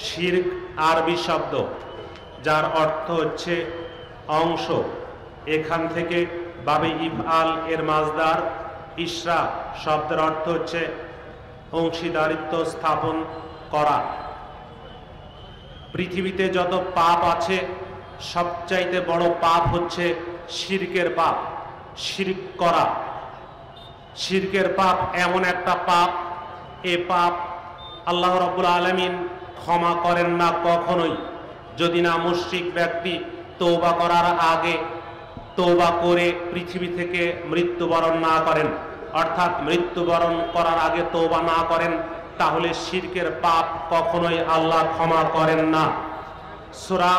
শিরক আরবি শব্দ, যার অর্থ হচ্ছে অংশ। এখান থেকে বাবে ইফআল এর মাজদার ইশরা শব্দের অর্থ হচ্ছে অংশীদারিত্ব স্থাপন করা। পৃথিবীতে যত পাপ আছে সবচাইতে বড় পাপ হচ্ছে শিরকের পাপ, শিরক করা। শিরকের পাপ এমন একটা পাপ, এ পাপ আল্লাহ রাব্বুল আলামিন ক্ষমা করেন না কখনোই, যদি না মুশরিক ব্যক্তি তওবা করার আগে তওবা করে পৃথিবী থেকে মৃত্যুবরণ না করেন, অর্থাৎ মৃত্যুবরণ করার আগে তওবা না করেন, তাহলে শিরকের পাপ কখনোই আল্লাহ ক্ষমা করেন না। সূরা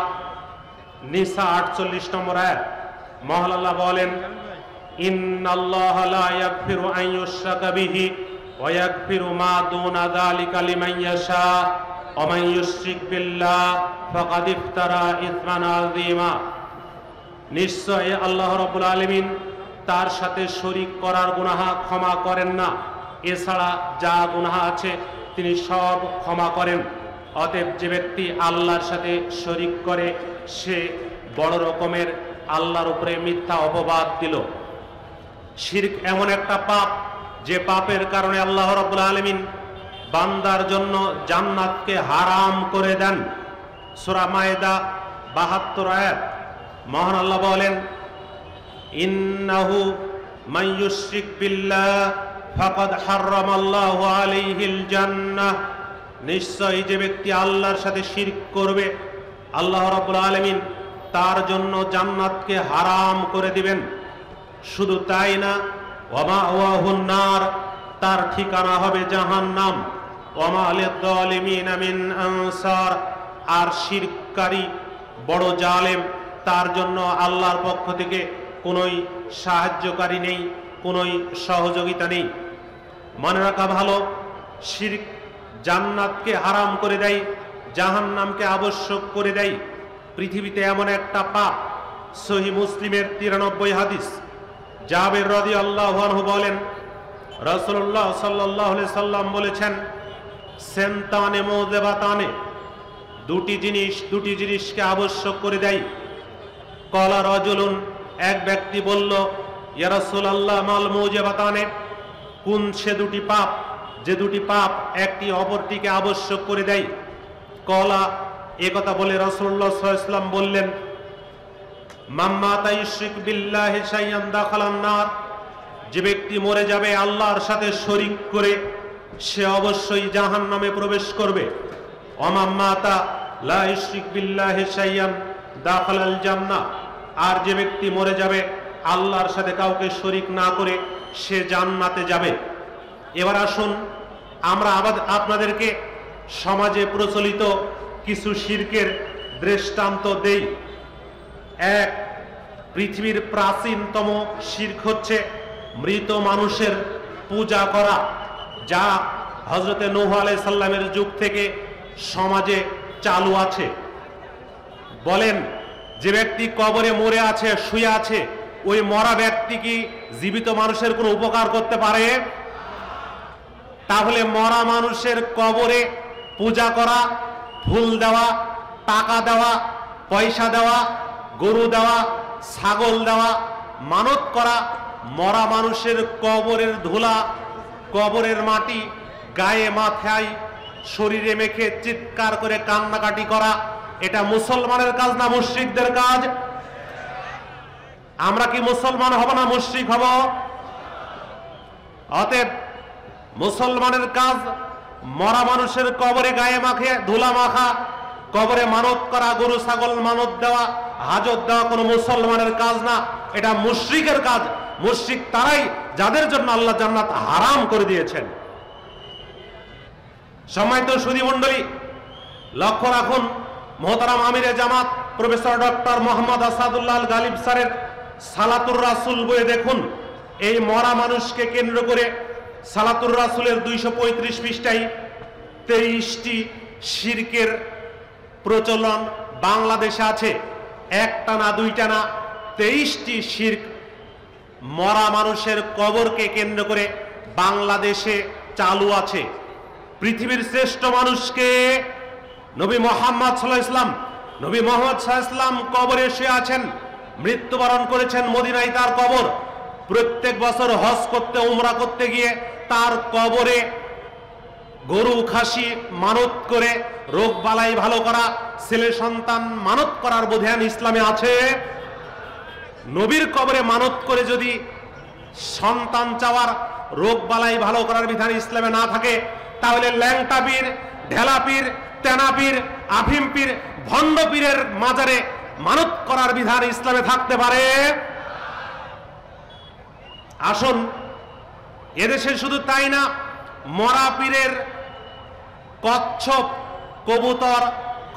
নিসা 48 নম্বর আয়াত মহান আল্লাহ বলেন, ইন্নাল্লাহা লা ইয়াগফিরু আন ইউশরাকা বিহি ওয়া ইয়াগফিরু মা দুনা যালিকা লিমান ইয়াশা ওয়া মান ইউশরিক বিল্লাহ ফাকাদ ইফতারা ইসমান আযীমা। নিশ্চয় আল্লাহ রাব্বুল আলামিন তার সাথে শরীক করার গুনাহ ক্ষমা করেন না, এছাড়া যা গুনাহ আছে তিনি সব ক্ষমা করেন। অতএব যে ব্যক্তি আল্লাহর সাথে শরীক করে সে বড় রকমের আল্লাহর উপরে মিথ্যা অপবাদ দিল। শিরক এমন একটা পাপ যে পাপের কারণে আল্লাহ রাব্বুল আলামিন বান্দার জন্য জান্নাতকে হারাম করে দেন। সূরা মায়েদা 72 আয়াত মহান আল্লাহ বলেন, ইন্নাহু মান ইউশরিক বিল্লাহ ফাকাদ হারামাল্লাহু আলাইহিল জান্নাহ। নিশ্চয়ই যে ব্যক্তি আল্লাহর সাথে শিরক করবে আল্লাহ রাব্বুল আলামিন তার জন্য জান্নাতকে হারাম করে দিবেন। শুধু তাই না, ওয়া মাওয়াহুন নার, তার ঠিকানা হবে জাহান্নাম। ওয়া মা লিয-যালিমিনা মিন আনসার, আর শিরককারী বড় জালেম তার জন্য আল্লাহর পক্ষ থেকে কোনোই সাহায্যকারী নেই, কোনোই সহযোগিতা নেই। মনে রাখা ভালো, শিরক জান্নাতকে হারাম করে দেয়, জাহান্নামকে আবশ্যক করে দেয়। পৃথিবীতে এমন একটা পাপ, সহিহ মুসলিমের 93 হাদিস জাবের রাদিয়াল্লাহু আনহু বলেন, রাসূলুল্লাহ সাল্লাল্লাহু আলাইহি সাল্লাম বলেছেন, সেনতানে মুযিবাতানে, দুটি জিনিসকে আবশ্যক করে দেয়। ক্বালা রাজুলুন, এক ব্যক্তি বলল, ইয়া রাসূলুল্লাহ মাল মুযিবাতানে, কোন সে দুটি পাপ যে দুটি পাপ একটি অপরটিকে আবশ্যক করে দেয়? ক্বালা, একথা বলে রাসূলুল্লাহ সাল্লাল্লাহু আলাইহি ওয়াসাল্লাম বললেন, মাম্মাতা ইউশরিক বিল্লাহি শাইআন দাখালান নার, যে ব্যক্তি মরে যাবে আল্লাহর সাথে শরীক করে সে অবশ্যই জাহান্নামে প্রবেশ করবে। ওয়ামাম্মাতা লা ইউশরিক বিল্লাহি শাইআন দাখালাল জান্নাহ, আর যে ব্যক্তি মরে যাবে আল্লাহর সাথে কাউকে শরীক না করে সে জান্নাতে যাবে। এবার আসুন আমরা আপনাদেরকে সমাজে প্রচলিত কিছু শিরকের দৃষ্টান্ত দেই। এক, পৃথিবীর প্রাচীনতম শিরক হচ্ছে মৃত মানুষের পূজা করা, যা হযরতে নূহ আলাইহিস সালামের যুগ থেকে সমাজে চালু আছে। বলেন, যে ব্যক্তি কবরে মরে আছে, শুয়ে আছে, ওই মরা ব্যক্তি কি জীবিত মানুষের কোনো উপকার করতে পারে? তাহলে মরা মানুষের কবরে পূজা করা, ফুল দেওয়া, টাকা দেওয়া, পয়সা দেওয়া, গরু দেওয়া, ছাগল দেওয়া, মানত করা, মরা মানুষের কবরের ধুলা, কবরের মাটি গায়ে মাথায় শরীরে মেখে চিৎকার করে কান্নাকাটি করা, এটা মুসলমানের কাজ না মুশরিকদের কাজ? আমরা কি মুসলমান হব না মুশরিক হব? অতএব মুসলমানের কাজ মরা মানুষের কবরে গায়ে মাখে ধুলা মাখা, কবরে মানত করা, গরু ছাগল মানত দেওয়া, হাজত দেওয়া কোনো মুসলমানের কাজ না, এটা মুশরিকের কাজ। মুশরিক তারাই যাদের জন্য আল্লাহ জান্নাত হারাম করে দিয়েছেন। সম্মানিত সুধী মণ্ডলী, লক্ষ্য রাখুন, মোহতারাম আমিরে জামাত প্রফেসর ডক্টর মোহাম্মদ আসাদুল্লাহ আল গালিব স্যারের সালাতুর রাসূল বইয়ে দেখুন, এই মরা মানুষকে কেন্দ্র করে সালাতুর রাসূলের 235 পৃষ্ঠায় 23টি শিরকের প্রচলন বাংলাদেশে আছে। একটা না, দুইটা না, 23টি শিরক মরা মানুষের কবরকে কেন্দ্র করে বাংলাদেশে চালু আছে। পৃথিবীর শ্রেষ্ঠ মানুষকে নবী মুহাম্মদ সাল্লাল্লাহু আলাইহি ওয়াসাল্লাম, নবী মুহাম্মদ সাল্লাল্লাহু আলাইহি ওয়াসাল্লাম কবরে শুয়ে আছেন, মৃত্যুবরণ করেছেন, মদিনায় তার কবর। প্রত্যেক বছর হজ করতে, উমরা করতে গিয়ে তার কবরে গরু খাসি মানত করে, রোগ বালাই ভালো করা, ছেলে সন্তান মানত করার বিধান ইসলামে আছে। নবীর কবরে মানত করে যদি সন্তান চাওয়ার, রোগ বালাই ভালো করার বিধান ইসলামে না থাকে, তাহলে ল্যাংটা পীর, ঢেলা পীর, তেনা পীর, আফিম পীর, ভণ্ড পীরের মাজারে মানত করার বিধান ইসলামে থাকতে পারে? আসুন, এদেশে শুধু তাই না, মরা পীরের কচ্ছপ, কবুতর,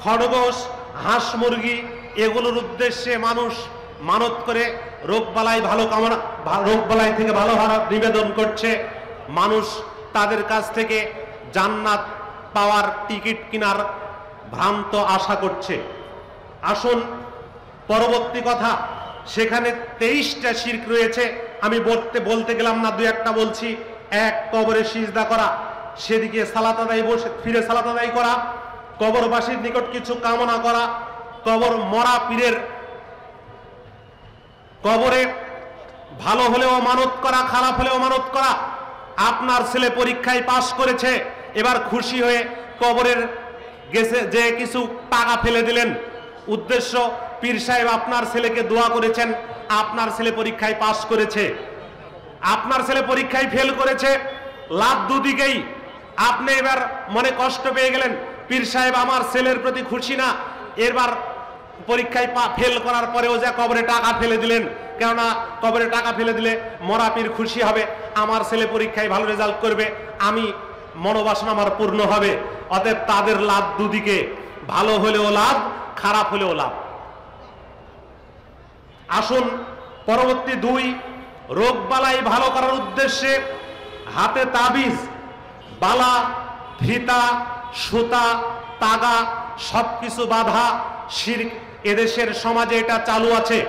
খরগোশ, হাঁস মুরগি এগুলোর উদ্দেশ্যে মানুষ মানত করে রোগ বালাই ভালো কামনা, রোগ বালাই থেকে ভালো হওয়ার নিবেদন করছে। মানুষ তাদের কাছ থেকে জান্নাত পাওয়ার টিকিট কেনার ভ্রান্ত আশা করছে। আসুন, পরবর্তী কথা, সেখানে 23টা শিরক রয়েছে। আমি বলতে গেলাম না, দুই একটা বলছি। এক, কবরে সিজদা করা, সেদিকে সালাত আদায়, বসে ফিরে সালাত আদায় করা, কবরবাসীর নিকট কিছু কামনা করা, কবর মরা পীরের কবরে ভালো হলেও মানত করা, খারাপ হলেও মানত করা। আপনার ছেলে পরীক্ষায় পাশ করেছে, এবার খুশি হয়ে কবরের গেছে যে কিছু টাকা ফেলে দিলেন, উদ্দেশ্য পীর সাহেব আপনার ছেলেকে দোয়া করেছেন, আপনার ছেলে পরীক্ষায় পাশ করেছে। আপনার ছেলে পরীক্ষায় ফেল করেছে, লাভ দুদিকেই। আপনি এবার মনে কষ্ট পেয়ে গেলেন, পীর সাহেব আমার ছেলের প্রতি খুশি না, এবার পরীক্ষায় ফেল করার পরেও যা কবরে টাকা ফেলে দিলেন, কেননা কবরে টাকা ফেলে দিলে মরা পীর খুশি হবে, আমার ছেলে পরীক্ষায় ভালো রেজাল্ট করবে, আমি মনোবাসনা আমার পূর্ণ হবে। অতএব তাদের লাভ দুদিকে, ভালো হলেও লাভ, খারাপ হলেও লাভ। আসুন, পরবর্তী 2, রোগ বালাই ভালো করার উদ্দেশ্যে হাতে তাবিজ, বালা, ফিতা, সুতা, তাগা সবকিছু বাঁধা শিরক। এদেশের সমাজে এটা চালু আছে।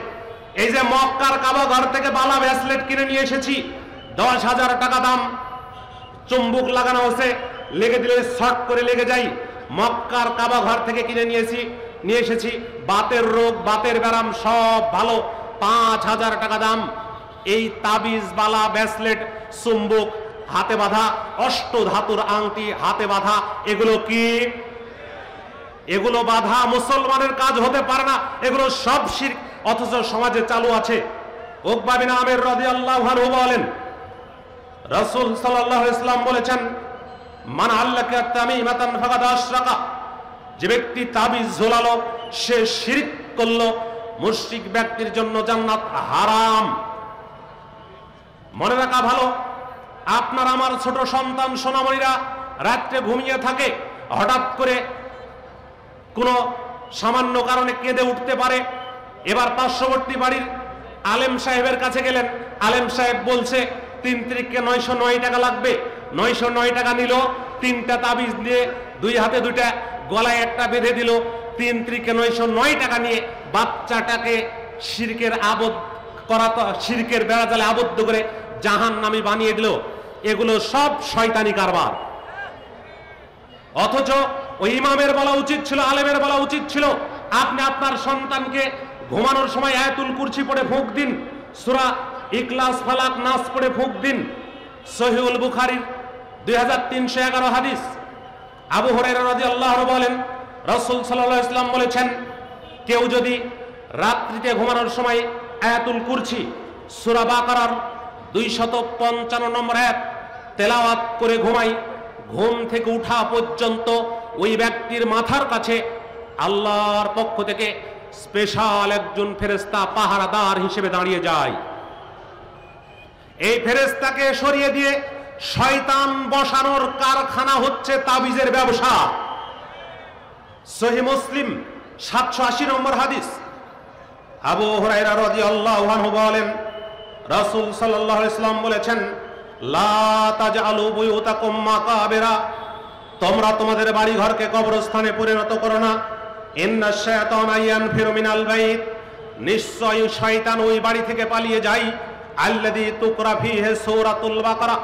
এই যে মক্কার কাবা ঘর থেকে বালা ব্রেসলেট কিনে নিয়ে এসেছি, 10,000 টাকা দাম, চুম্বুক লাগানো হয়েছে, লেগে দিলে শর্ট করে লেগে যায়। মক্কার কাবা ঘর থেকে কিনে নিয়ে এসেছি, বাতের রোগ, বাতের ব্যারাম সব ভালো, 5,000 টাকা দাম। এই তাবিজ, বালা, ব্রেসলেট, চুম্বুক, হাতে বাঁধা, অষ্ট ধাতুর আংটি হাতে বাঁধা, এগুলো কি? এগুলো বাঁধা মুসলমানের কাজ হতে পারে না, এগুলো সব শিরক, অথচ সমাজে চালু আছে। উকবা বিন আমির রাদিয়াল্লাহু আনহু বলেন, রাসূল সাল্লাল্লাহু আলাইহি ওয়াসাল্লাম বলেছেন, মান আল্লাকা তামিমাতান ফাকাদ আশরাকা, যে ব্যক্তি তাবিজ ঝোলালো সে শিরক করলো, মুশরিক ব্যক্তির জন্য জান্নাত হারাম। মনে রাখা ভালো, আপনার আমার ছোট সন্তান সোনামণিরা রাত্রে ঘুমিয়ে থাকে, হঠাৎ করে কোনো সামান্য কারণে কেঁদে উঠতে পারে। এবার পার্শ্ববর্তী বাড়ির আলেম সাহেবের কাছে গেলেন, আলেম সাহেব বলছে 3 তারিখে 909 টাকা লাগবে। 909 টাকা নিল, 3টা তাবিজ দিয়ে 2 হাতে 2টা, গলায় একটা বেঁধে দিল। 3 তারিখে 909 টাকা নিয়ে বাচ্চাটাকে শিরকের শিরকের বেড়াজালে আবদ্ধ করে জাহান্নামী বানিয়ে দিল। এগুলো সব শয়তানি কারবার। অথচ ওই ইমামের বলা উচিত ছিল, আলেমের বলা উচিত ছিল, আপনি আপনার সন্তানকে ঘুমানোর সময় আয়াতুল কুরসি পড়ে ফুঁক দিন, সূরা ইখলাস, ফালাক, নাস পড়ে ফুঁক দিন। সহিহুল বুখারীর 2311 হাদিস। আবু হুরায়রা রাদিয়াল্লাহু আনহু বলেন, রাসূল সাল্লাল্লাহু আলাইহি ওয়াসাল্লাম বলেছেন, কেউ যদি রাত্রিতে ঘুমানোর সময় আয়াতুল কুরসি, সূরা বাকারার 255 নম্বর আয়াত তেলাওয়াত করে ঘুমায়, ঘুম থেকে উঠা পর্যন্ত ওই ব্যক্তির মাথার কাছে আল্লাহর পক্ষ থেকে স্পেশাল একজন ফেরেশতা পাহারাদার হিসেবে দাঁড়িয়ে যায়। এই ফেরেশতাকে সরিয়ে দিয়ে শয়তান বসানোর কারখানা হচ্ছে তাবিজের ব্যবসা। সহিহ মুসলিম 780 নম্বর হাদিস। আবু হুরায়রা রাদিয়াল্লাহু আনহু বলেন, রাসূল সাল্লাল্লাহু আলাইহি ওয়াসাল্লাম বলেছেন, লা তাজআলু বুয়ুতাকুম মাকাবিরা, তোমরা তোমাদের বাড়ি ঘরকে কবরস্থানে পরিণত করো না। ইন্নাশ শায়াতানা ইয়ানফিরু মিনাল বাইত, নিশ্চয়ই শয়তান ওই বাড়ি থেকে পালিয়ে যায়। আল্লাযী তুকরা ফীহি সূরাতুল বাকারা,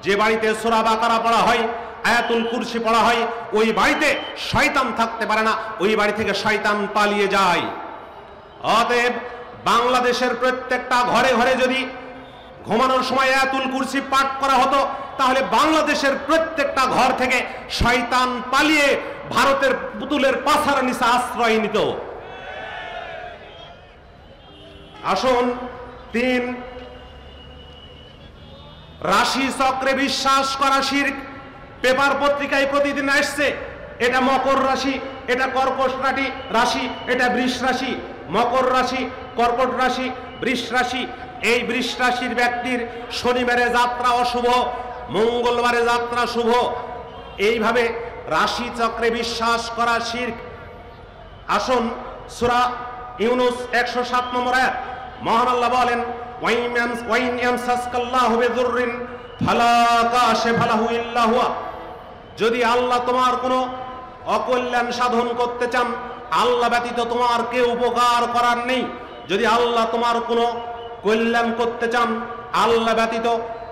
যে বাড়িতে সূরা বাকারা পড়া হয়, আয়াতুল কুরসি পড়া হয়, ওই বাড়িতে শয়তান থাকতে পারে না, ওই বাড়ি থেকে শয়তান পালিয়ে যায়। অতএব বাংলাদেশের প্রত্যেকটা ঘরে ঘরে যদি ঘুমানোর সময় আয়াতুল কুরসি পাঠ করা হতো, তাহলে বাংলাদেশের প্রত্যেকটা ঘর থেকে শয়তান পালিয়ে ভারতের পুতুলের পাছার নিচে আশ্রয় নিত। আসুন, 3, রাশি চক্রে বিশ্বাস করা শিরক। পেপার পত্রিকায় প্রতিদিন আসছে, এটা মকর রাশি, এটা কর্কট রাশি, এটা বৃষ রাশি। মকর রাশি, কর্কট রাশি, বৃষ রাশি। এই বৃষ রাশির ব্যক্তির শনিবারে যাত্রা অশুভ, মঙ্গলবারে যাত্রা শুভ। এইভাবে রাশি চক্রে বিশ্বাস করা শিরক। আসুন, সূরা ইউনূস 107 নম্বর আয়াত, মহান আল্লাহ বলেন, ওয়াইন ইয়ামসাসকাল্লাহু বিযুররিন ফালা কাশিফা লাহু ইল্লা হুয়া। যদি আল্লাহ তোমার কোনো অকল্যাণ সাধন করতে চান, আল্লাহ ব্যতীত তোমার কেউ উপকার করার নেই। যদি আল্লাহ তোমার কোনো কল্যাণ করতে চান, আল্লাহ ব্যতীত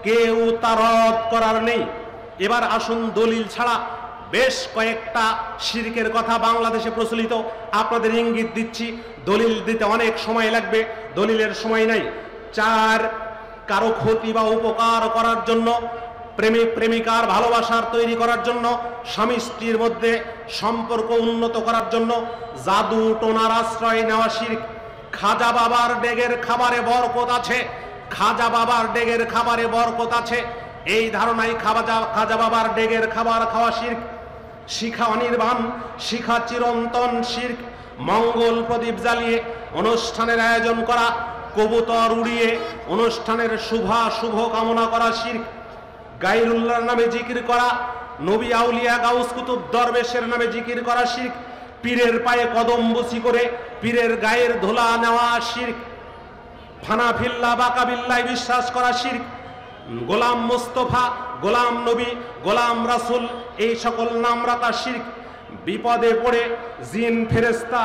কেউ তা রদ করার নেই। এবার আসুন, দলিল ছাড়া বেশ কয়েকটা শিরকের কথা বাংলাদেশে প্রচলিত, আপনাদের ইঙ্গিত দিচ্ছি। দলিল দিতে অনেক সময় লাগবে, দলিলের সময় নাই। 4, কারো ক্ষতি বা উপকার করার জন্য, প্রেমিক প্রেমিকার ভালোবাসার তৈরি করার জন্য, স্বামী স্ত্রীর মধ্যে সম্পর্ক উন্নত করার জন্য জাদু টোনার আশ্রয় নেওয়া শিরক। খাজা বাবার ডেগের খাবারে বরকত আছে, খাজা বাবার ডেগের খাবারে বরকত আছে, এই ধারণায় খাজা বাবার ডেগের খাবার খাওয়া শিরক। শিখা অনির্বাণ, শিখা চিরন্তন শিরক। মঙ্গল প্রদীপ জ্বালিয়ে অনুষ্ঠানের আয়োজন করা, কবুতর উড়িয়ে অনুষ্ঠানের শুভ কামনা করা শিরক। গায়রুল্লাহর নামে জিকির করা, নবী আউলিয়া গাউস কুতুব দরবেশের নামে জিকির করা শিরক। পীরের পায়ে কদম বসি করে পীরের গায়ের ধোলা নেওয়া শিরক। ফানা ফিল্লা বাকাবিল্লায় বিশ্বাস করা শিরক। গোলাম মুস্তফা, গোলাম নবী, গোলাম রাসূল, এই সকল নাম রাখা শিরক। বিপদে পড়ে জিন ফেরেশতা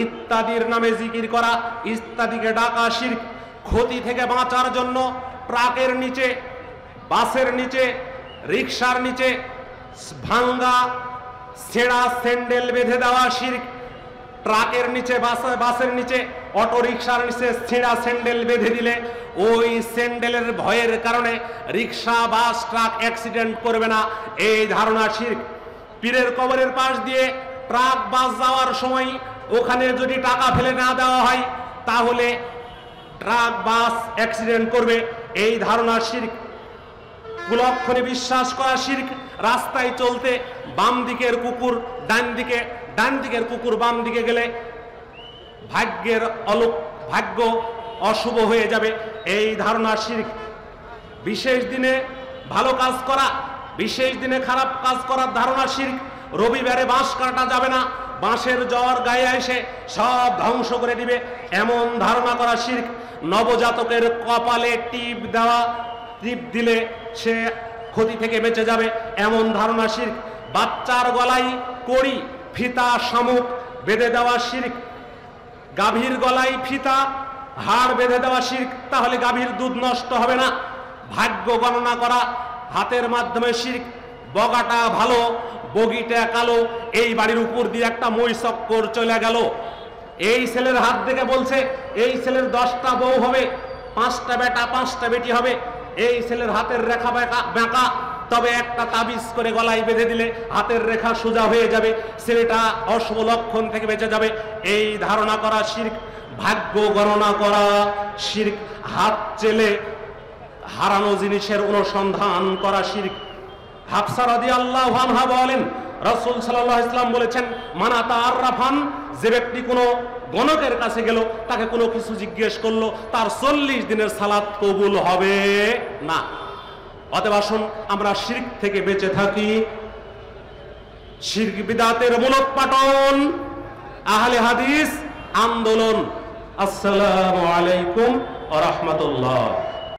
ইত্যাদির নামে জিকির করা, ইত্যাদিকে ডাকা শিরক। ক্ষতি থেকে বাঁচার জন্য ট্রাকের নিচে, বাসের নিচে, রিকশার নিচে ভাঙ্গা ছেঁড়া স্যান্ডেল বেঁধে দেওয়া শিরক। ট্রাকের নিচে, বাসের নিচে, অটো রিকশার নিচে ছেঁড়া স্যান্ডেল বেঁধে দিলে ওই স্যান্ডেলের ভয়ের কারণে রিকশা, বাস, ট্রাক অ্যাক্সিডেন্ট করবে না, এই ধারণা শিরক। পীরের কবরের পাশ দিয়ে ট্রাক, বাস যাওয়ার সময় ওখানে যদি টাকা ফেলে না দেওয়া হয়, তাহলে ট্রাক, বাস অ্যাক্সিডেন্ট করবে, এই ধারণা শিরক। কুলক্ষণে বিশ্বাস করা শিরক। রাস্তায় চলতে বাম দিকের কুকুর ডান দিকে, ডান দিকের কুকুর বাম দিকে গেলে ভাগ্য অশুভ হয়ে যাবে, এই ধারণা শিরক। বিশেষ দিনে ভালো কাজ করা, বিশেষ দিনে খারাপ কাজ করার ধারণা শিরক। রবিবারে বাঁশ কাটা যাবে না, বাঁশের জ্বর গায়ে এসে সব ধ্বংস করে দিবে, এমন ধারণা করা শিরক। নবজাতকের কপালে টিপ দেওয়া, টিপ দিলে সে ক্ষতি থেকে বেঁচে যাবে, এমন ধারণা শিরক। বাচ্চার গলায় কড়ি, ফিতা, শামুক বেঁধে দেওয়া শিরক। গাভীর গলায় ফিতা, হাড় বেঁধে দেওয়া শিরক, তাহলে গাভীর দুধ নষ্ট হবে না। ভাগ্য গণনা করা হাতের মাধ্যমে শিরক। বগাটা ভালো, বগিটা কালো, এই বাড়ির উপর দিয়ে একটা মই চক্কর চলে গেল, এই ছেলের হাত থেকে বলছে এই ছেলের 10টা বউ হবে, 5টা বেটা 5টা বেটি হবে, এই ছেলের হাতের রেখা বাঁকা, তবে একটা তাবিজ করে গলায় বেঁধে দিলে হাতের রেখা সোজা হয়ে যাবে, ছেলেটা অশুভ লক্ষণ থেকে বেঁচে যাবে, এই ধারণা করা শিরক। ভাগ্য গণনা করা শিরক। হাত চেলে হারানো জিনিসের অনুসন্ধান করা শিরক। হাফসা রাদিয়াল্লাহু আনহা বলেন, রাসূল সাল্লাল্লাহু আলাইহি ওয়াসাল্লাম বলেছেন, মানা তাআররাফান, যে ব্যক্তি কোনো গণকের কাছে গেল, তাকে কোনো কিছু জিজ্ঞেস করলো, তার 40 দিনের সালাত কবুল হবে না। অতএব আসুন আমরা শিরক থেকে বেঁচে থাকি। শিরক বিদআতের মূলোৎপাটন, আহলে হাদিস আন্দোলন। আসসালামু আলাইকুম ওয়া রাহমাতুল্লাহ।